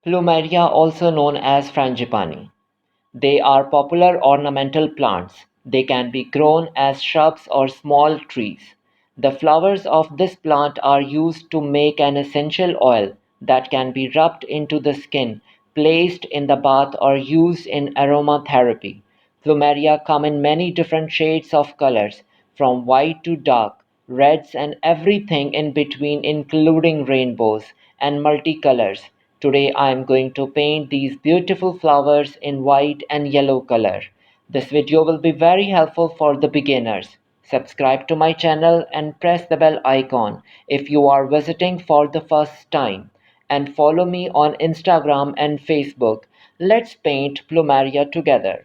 Plumeria, also known as frangipani. They are popular ornamental plants. They can be grown as shrubs or small trees. The flowers of this plant are used to make an essential oil that can be rubbed into the skin, placed in the bath, or used in aromatherapy. Plumeria come in many different shades of colors, from white to dark, reds, and everything in between, including rainbows and multicolors. Today I am going to paint these beautiful flowers in white and yellow color. This video will be very helpful for the beginners. Subscribe to my channel and press the bell icon if you are visiting for the first time. And follow me on Instagram and Facebook. Let's paint Plumeria together.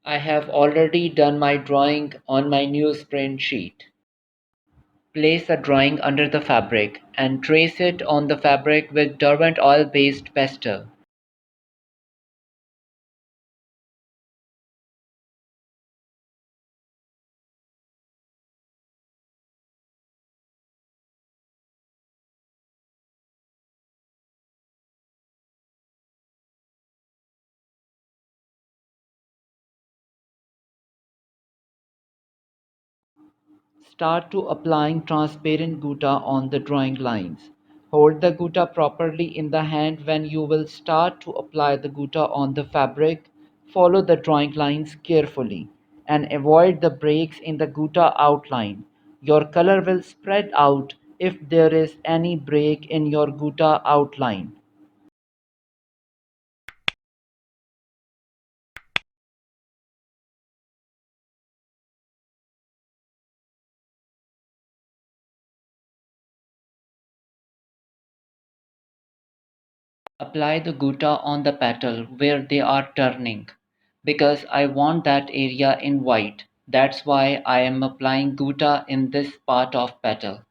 I have already done my drawing on my newsprint sheet. Place the drawing under the fabric and trace it on the fabric with Derwent oil-based pastel. Start to applying transparent gutta on the drawing lines. Hold the gutta properly in the hand when you will start to apply the gutta on the fabric. Follow the drawing lines carefully and avoid the breaks in the gutta outline. Your color will spread out if there is any break in your gutta outline. Apply the gutta on the petal where they are turning because I want that area in white. That's why I am applying gutta in this part of petal.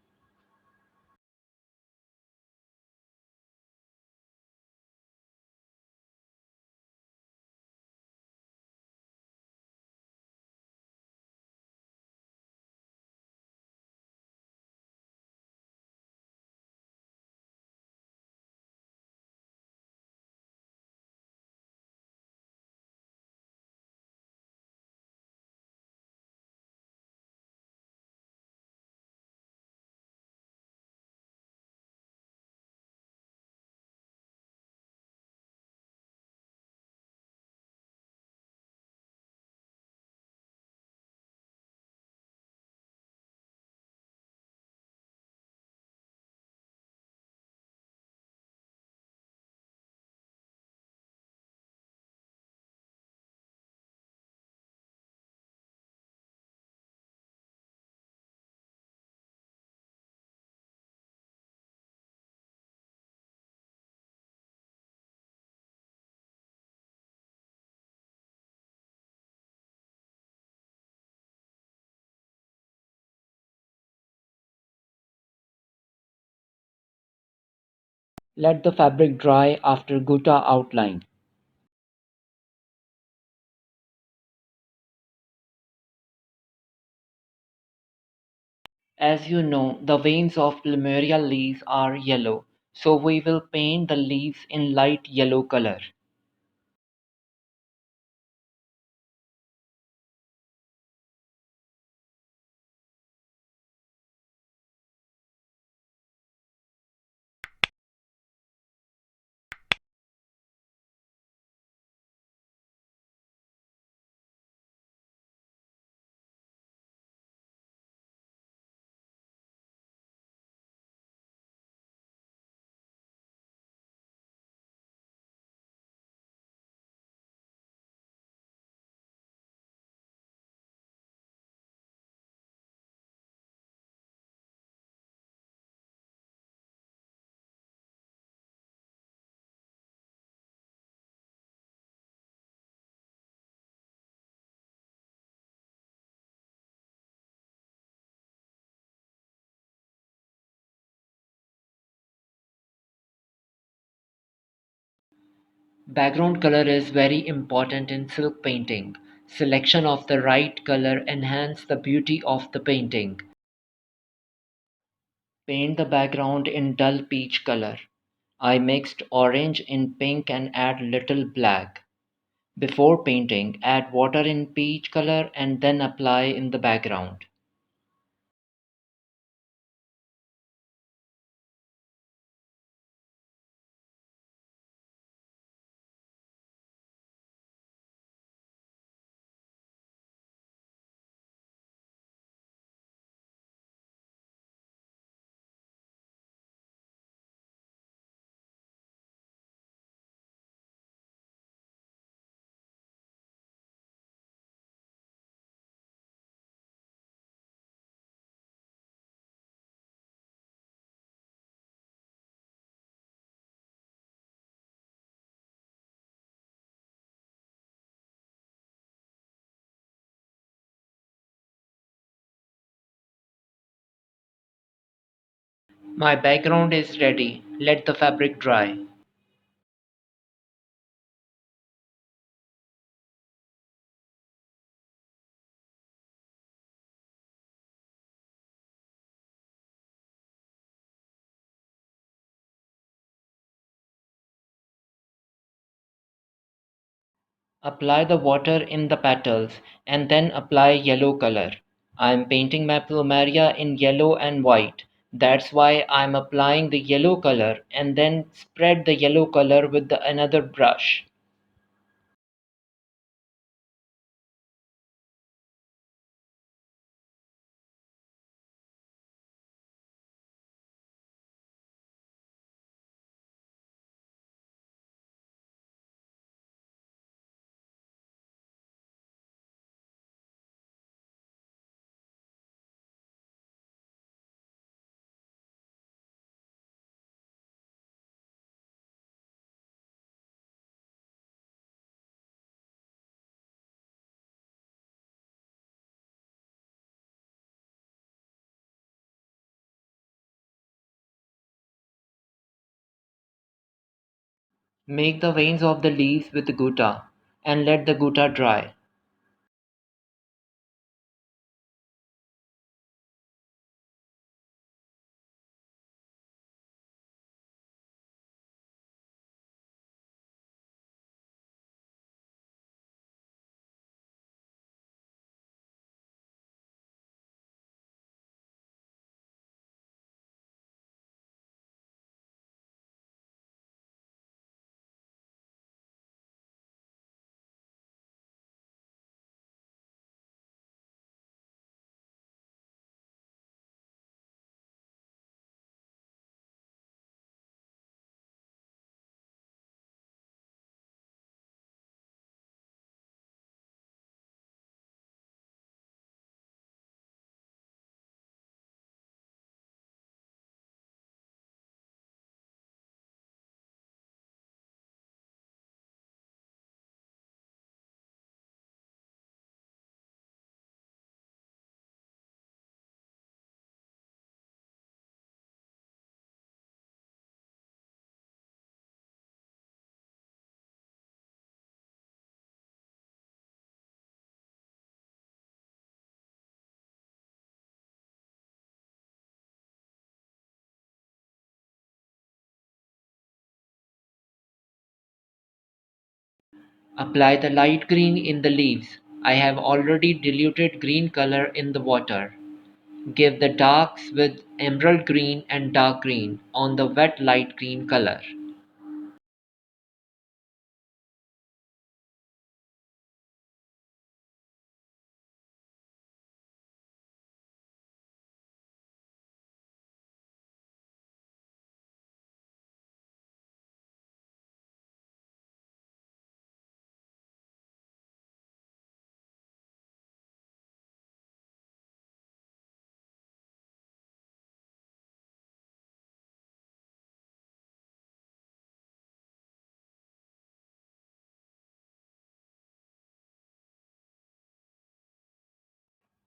Let the fabric dry after gutta outline. As you know, the veins of plumeria leaves are yellow, so we will paint the leaves in light yellow color. Background color is very important in silk painting. Selection of the right color enhance the beauty of the painting. Paint the background in dull peach color. I mixed orange in pink and add little black. Before painting, add water in peach color and then apply in the background. My background is ready. Let the fabric dry. Apply the water in the petals and then apply yellow color. I'm painting my plumeria in yellow and white. That's why I'm applying the yellow color and then spread the yellow color with another brush. Make the veins of the leaves with gutta and let the gutta dry. Apply the light green in the leaves. I have already diluted green color in the water. Give the darks with emerald green and dark green on the wet light green color.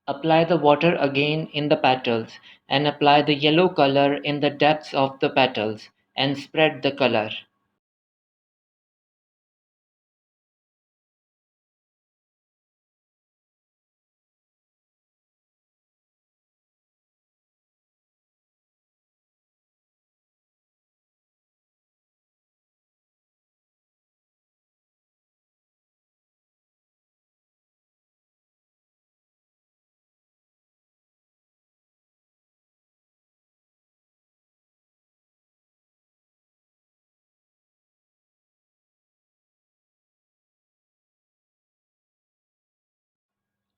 Apply the water again in the petals and apply the yellow color in the depths of the petals and spread the color.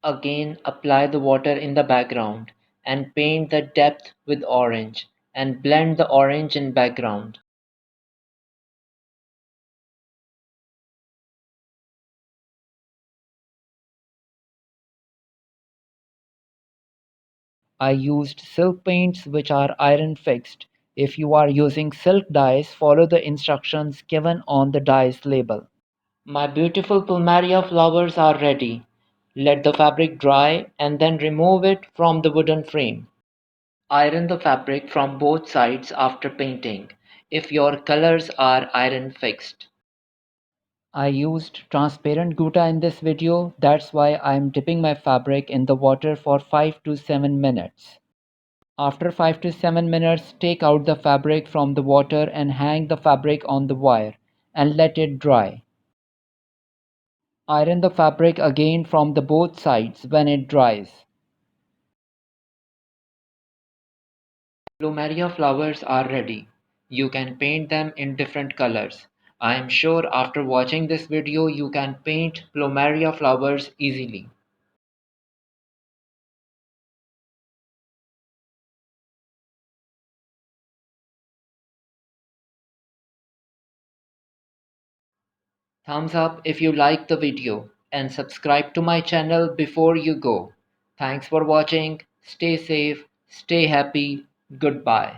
Again apply the water in the background and paint the depth with orange and blend the orange in background. I used silk paints which are iron fixed. If you are using silk dyes, follow the instructions given on the dye's label. My beautiful Plumeria flowers are ready. Let the fabric dry and then remove it from the wooden frame. Iron the fabric from both sides after painting, if your colors are iron fixed. I used transparent gutta in this video, that's why I am dipping my fabric in the water for 5 to 7 minutes. After 5 to 7 minutes, take out the fabric from the water and hang the fabric on the wire and let it dry. Iron the fabric again from the both sides when it dries. Plumeria flowers are ready. You can paint them in different colors. I am sure after watching this video you can paint Plumeria flowers easily. Thumbs up if you like the video and subscribe to my channel before you go. Thanks for watching. Stay safe, stay happy. Goodbye.